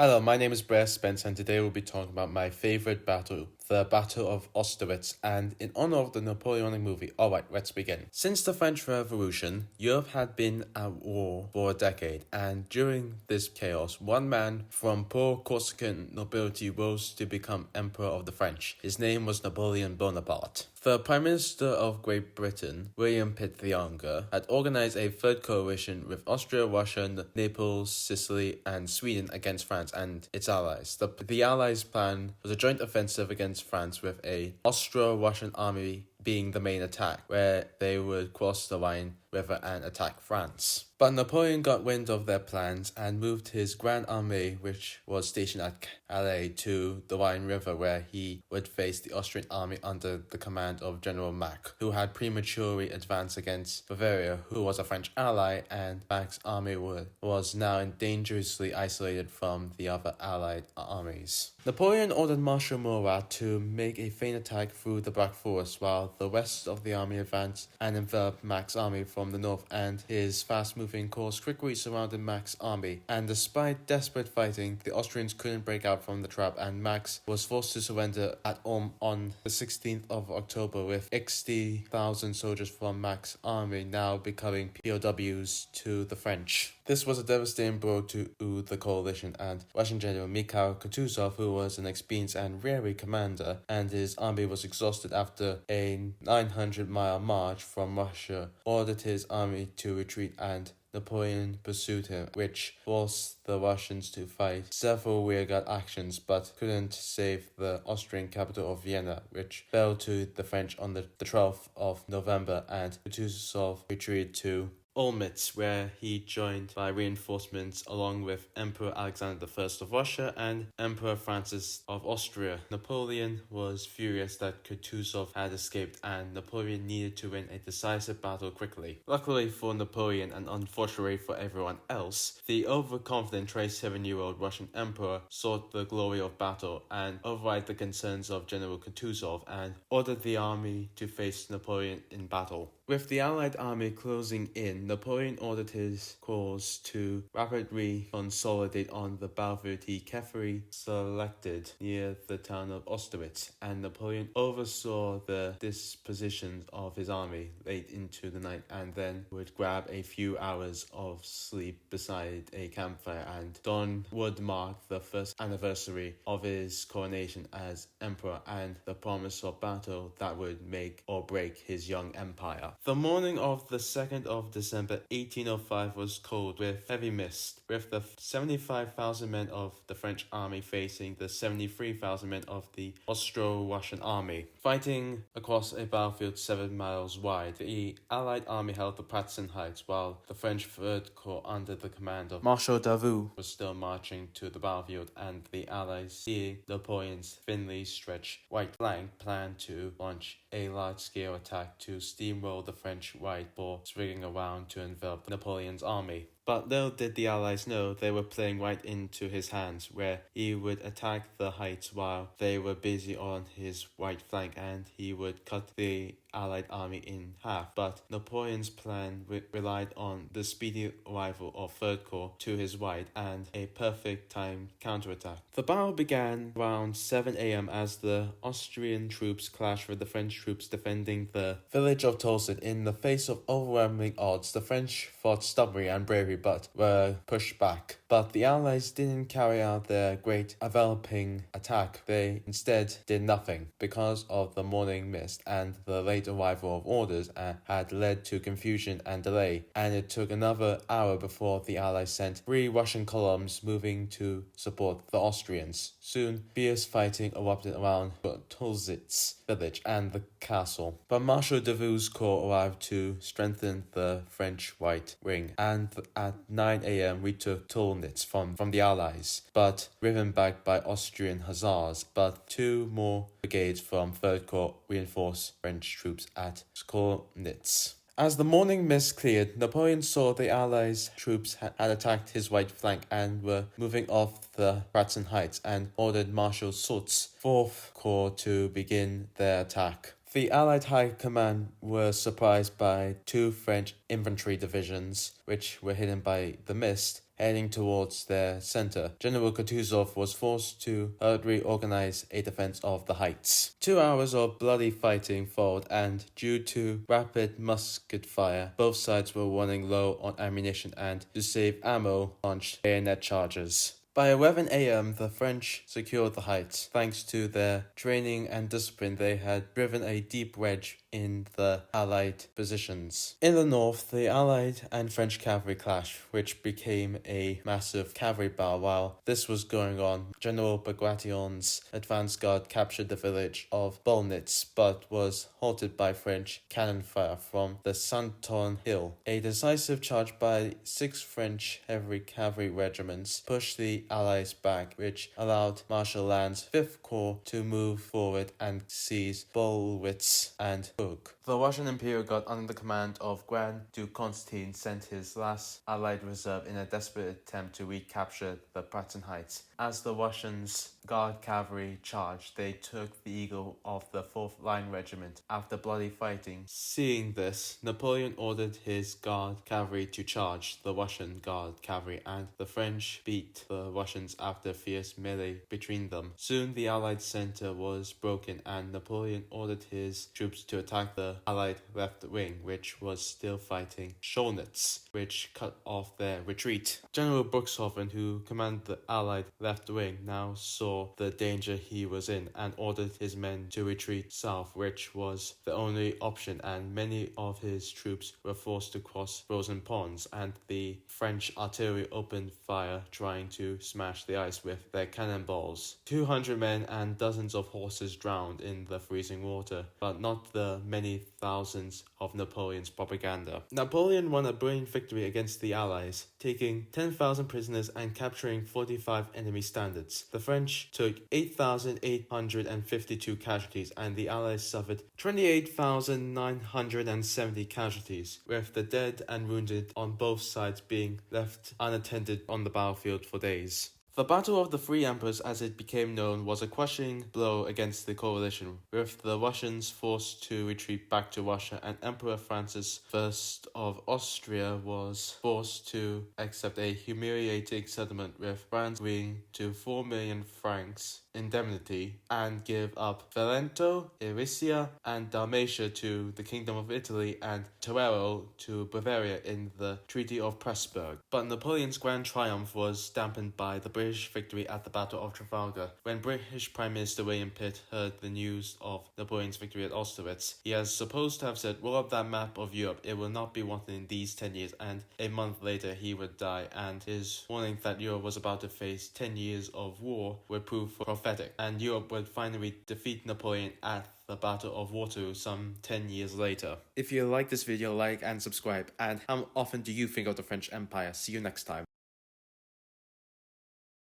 Hello, my name is Blair Spence, and today we'll be talking about my favorite battle, the Battle of Austerlitz, and in honor of the Napoleonic movie. Alright, let's begin. Since the French Revolution, Europe had been at war for a decade, and during this chaos, one man from poor Corsican nobility rose to become Emperor of the French. His name was Napoleon Bonaparte. The Prime Minister of Great Britain, William Pitt the Younger, had organized a third coalition with Austria, Russia, Naples, Sicily, and Sweden against France and its allies. The allies' plan was a joint offensive against France with a Austro-Russian army being the main attack, where they would cross the Rhine River and attack France. But Napoleon got wind of their plans and moved his Grand Army, which was stationed at Calais, to the Rhine River, where he would face the Austrian army under the command of General Mack, who had prematurely advanced against Bavaria, who was a French ally, and Mack's army was now dangerously isolated from the other allied armies. Napoleon ordered Marshal Murat to make a feint attack through the Black Forest, while the rest of the army advanced and enveloped Mack's army from the north, and his fast-moving corps quickly surrounded Mack's army. And despite desperate fighting, the Austrians couldn't break out from the trap, and Max was forced to surrender at Ulm on the 16th of October, with 60,000 soldiers from Mack's army now becoming POWs to the French. This was a devastating blow to the coalition, and Russian General Mikhail Kutuzov, who was an experienced and wary commander, and his army was exhausted after a 900-mile march from Russia, ordered his army to retreat, and Napoleon pursued him, which forced the Russians to fight several rearguard actions, but couldn't save the Austrian capital of Vienna, which fell to the French on the 12th of November, and Kutuzov retreated to Austerlitz, where he joined by reinforcements along with Emperor Alexander I of Russia and Emperor Francis of Austria. Napoleon was furious that Kutuzov had escaped, and Napoleon needed to win a decisive battle quickly. Luckily for Napoleon, and unfortunately for everyone else, the overconfident 27-year-old Russian emperor sought the glory of battle and override the concerns of General Kutuzov, and ordered the army to face Napoleon in battle. With the Allied army closing in, Napoleon ordered his corps to rapidly consolidate on the battlefield he carefully selected near the town of Austerlitz, and Napoleon oversaw the dispositions of his army late into the night, and then would grab a few hours of sleep beside a campfire, and dawn would mark the first anniversary of his coronation as emperor and the promise of battle that would make or break his young empire. The morning of the 2nd of December 1805 was cold with heavy mist, with the 75,000 men of the French army facing the 73,000 men of the Austro-Russian army. Fighting across a battlefield 7 miles wide, the Allied army held the Pratzen Heights, while the French Third Corps under the command of Marshal Davout was still marching to the battlefield, and the Allies, seeing Napoleon's thinly stretched right flank, planned to launch a large-scale attack to steamroll the French right corps swinging around to envelop Napoleon's army. But little did the Allies know they were playing right into his hands, where he would attack the heights while they were busy on his right flank, and he would cut the Allied army in half. But Napoleon's plan relied on the speedy arrival of Third Corps to his right and a perfect timed counterattack. The battle began around 7 a.m. as the Austrian troops clashed with the French troops defending the village of Tilsit. In the face of overwhelming odds, the French fought stubbornly and bravely, but were pushed back. But the Allies didn't carry out their great enveloping attack. They instead did nothing because of the morning mist, and the late arrival of orders had led to confusion and delay, and it took another hour before the Allies sent 3 Russian columns moving to support the Austrians. Soon, fierce fighting erupted around Austerlitz village and the castle. But Marshal Davout's corps arrived to strengthen the French right wing, and at 9 a.m. we took Austerlitz from the Allies, but driven back by Austrian hussars. But 2 more brigades from Third Corps reinforced French troops at Austerlitz. As the morning mist cleared, Napoleon saw the Allies' troops had attacked his right flank and were moving off the Pratzen Heights, and ordered Marshal Soult's 4th Corps to begin their attack. The Allied High Command were surprised by 2 French infantry divisions, which were hidden by the mist, heading towards their center. General Kutuzov was forced to hurriedly organize a defense of the heights. 2 hours of bloody fighting followed, and due to rapid musket fire, both sides were running low on ammunition and, to save ammo, launched bayonet charges. By 11 a.m., the French secured the heights. Thanks to their training and discipline, they had driven a deep wedge in the Allied positions. In the north, the Allied and French cavalry clashed, which became a massive cavalry battle. While this was going on, General Bagration's advance guard captured the village of Bolnitz, but was halted by French cannon fire from the Santon Hill. A decisive charge by 6 French heavy cavalry regiments pushed the Allies back, which allowed Marshal Lannes' 5th Corps to move forward and seize Austerlitz and Hook. The Russian Imperial Guard, under the command of Grand Duke Constantine, sent his last Allied reserve in a desperate attempt to recapture the Pratzen Heights. As the Russians' Guard cavalry charged, they took the eagle of the 4th Line Regiment after bloody fighting. Seeing this, Napoleon ordered his Guard cavalry to charge the Russian Guard cavalry, and the French beat the Russians after fierce melee between them. Soon the Allied center was broken, and Napoleon ordered his troops to attack the Allied left wing, which was still fighting Austerlitz, which cut off their retreat. General Buxhoffen, who commanded the Allied left wing, now saw the danger he was in and ordered his men to retreat south, which was the only option, and many of his troops were forced to cross frozen ponds, and the French artillery opened fire trying to smash the ice with their cannonballs. 200 men and dozens of horses drowned in the freezing water, but not the many thousands of Napoleon's propaganda. Napoleon won a brilliant victory against the Allies, taking 10,000 prisoners and capturing 45 enemy standards. The French took 8,852 casualties, and the Allies suffered 28,970 casualties, with the dead and wounded on both sides being left unattended on the battlefield for days. The Battle of the Three Emperors, as it became known, was a crushing blow against the coalition, with the Russians forced to retreat back to Russia, and Emperor Francis I of Austria was forced to accept a humiliating settlement, with France agreeing to 4 million francs indemnity and give up Veneto, Iricia, and Dalmatia to the Kingdom of Italy and Teruel to Bavaria in the Treaty of Pressburg. But Napoleon's grand triumph was dampened by the British victory at the Battle of Trafalgar. When British Prime Minister William Pitt heard the news of Napoleon's victory at Austerlitz, he is supposed to have said, "Roll up that map of Europe, it will not be wanted in these 10 years, and a month later he would die, and his warning that Europe was about to face 10 years of war would prove prophetic, and Europe would finally defeat Napoleon at the Battle of Waterloo some 10 years later. If you like this video, like and subscribe. And how often do you think of the French Empire? See you next time.